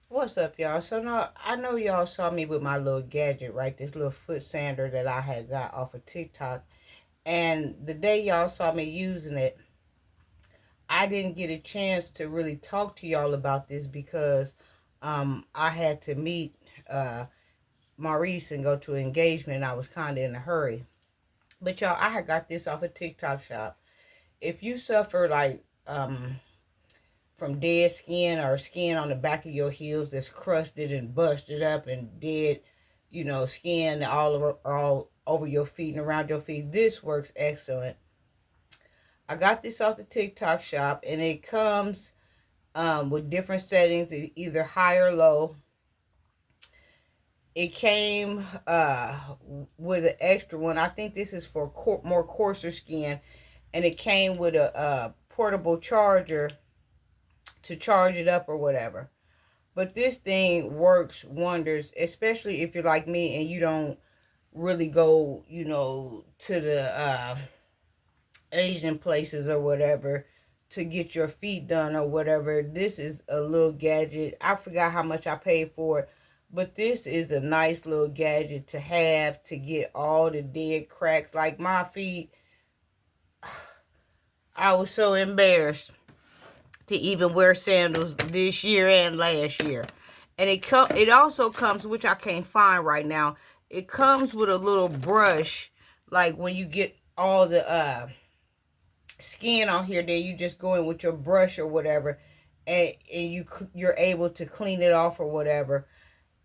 What's up, y'all? So now I know y'all saw me with my little gadget, right? This little foot sander that I had got off of TikTok. And the day y'all saw me using it, I didn't get a chance to really talk to y'all about this because I had to meet Maurice and go to an engagement. And I was kind of in a hurry. But y'all, I had got this off of TikTok shop. If you suffer like from dead skin or skin on the back of your heels that's crusted and busted up and dead, skin all over your feet and around your feet. This works excellent. I got this off the TikTok shop, and it comes with different settings, either high or low. It came with an extra one. I think this is for more coarser skin, and it came with a portable charger to charge it up or whatever. But this thing works wonders, especially if you're like me and you don't really go, to the Asian places or whatever to get your feet done or whatever. This is a little gadget. I forgot how much I paid for it, but this is a nice little gadget to have to get all the dead cracks. Like my feet, I was so embarrassed to even wear sandals this year and last year. And it also comes, which I can't find right now. It comes with a little brush, like when you get all the skin on here, then you just go in with your brush or whatever, and you're able to clean it off or whatever.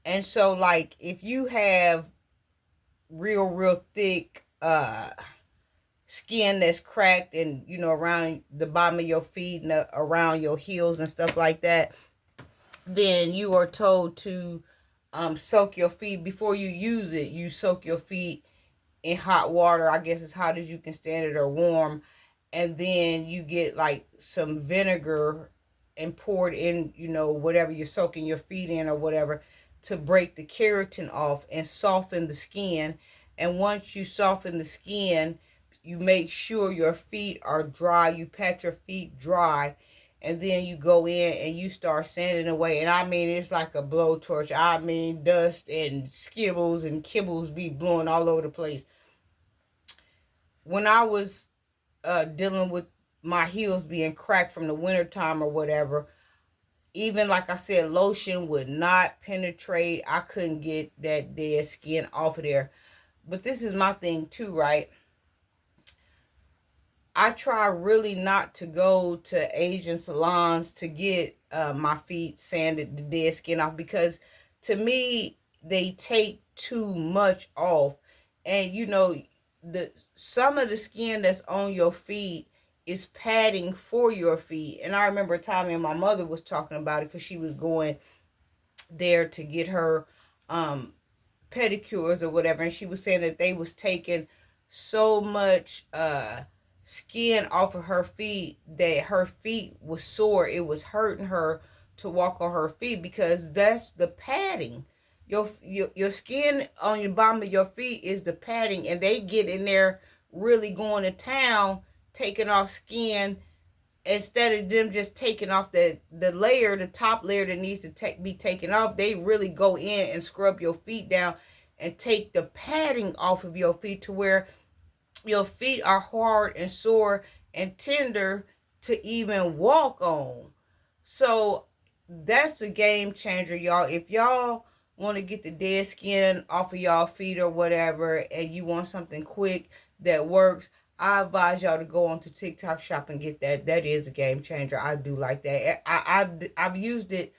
And so, like, if you have real thick skin that's cracked and around the bottom of your feet and around your heels and stuff like that, then you are told to soak your feet before you use it. You soak your feet in hot water. I guess as hot as you can stand it or warm. And then you get like some vinegar and pour it in, whatever you're soaking your feet in or whatever, to break the keratin off and soften the skin. And once you soften the skin, you make sure your feet are dry. You pat your feet dry, and then you go in and you start sanding away. And I mean, it's like a blowtorch. I mean, dust and skibbles and kibbles be blowing all over the place. When I was dealing with my heels being cracked from the wintertime or whatever, even like I said, lotion would not penetrate. I couldn't get that dead skin off of there. But this is my thing too, right? I try really not to go to Asian salons to get my feet sanded, the dead skin off, because to me they take too much off. And the some of the skin that's on your feet is padding for your feet. And I remember a time and my mother was talking about it because she was going there to get her um pedicures or whatever, and she was saying that they was taking so much skin off of her feet that her feet was sore. It was hurting her to walk on her feet because that's the padding. Your skin on your bottom of your feet is the padding, and they get in there really going to town taking off skin instead of them just taking off the top layer that needs to be taken off. They really go in and scrub your feet down and take the padding off of your feet to where your feet are hard and sore and tender to even walk on. So that's a game changer, y'all. If y'all want to get the dead skin off of y'all feet or whatever, and you want something quick that works, I advise y'all to go onto TikTok shop and get that. That is a game changer. I do like that. I've used it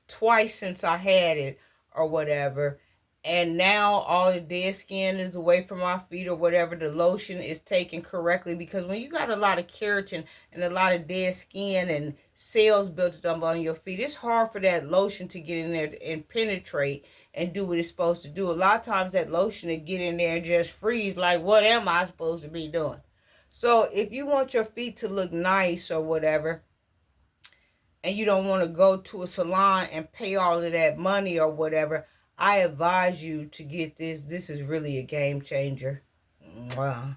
twice since I had it or whatever. And now all the dead skin is away from my feet or whatever. The lotion is taken correctly, because when you got a lot of keratin and a lot of dead skin and cells built up on your feet, it's hard for that lotion to get in there and penetrate and do what it's supposed to do. A lot of times that lotion will get in there and just freeze, like, what am I supposed to be doing? So if you want your feet to look nice or whatever, and you don't want to go to a salon and pay all of that money or whatever, I advise you to get this. This is really a game changer. Wow.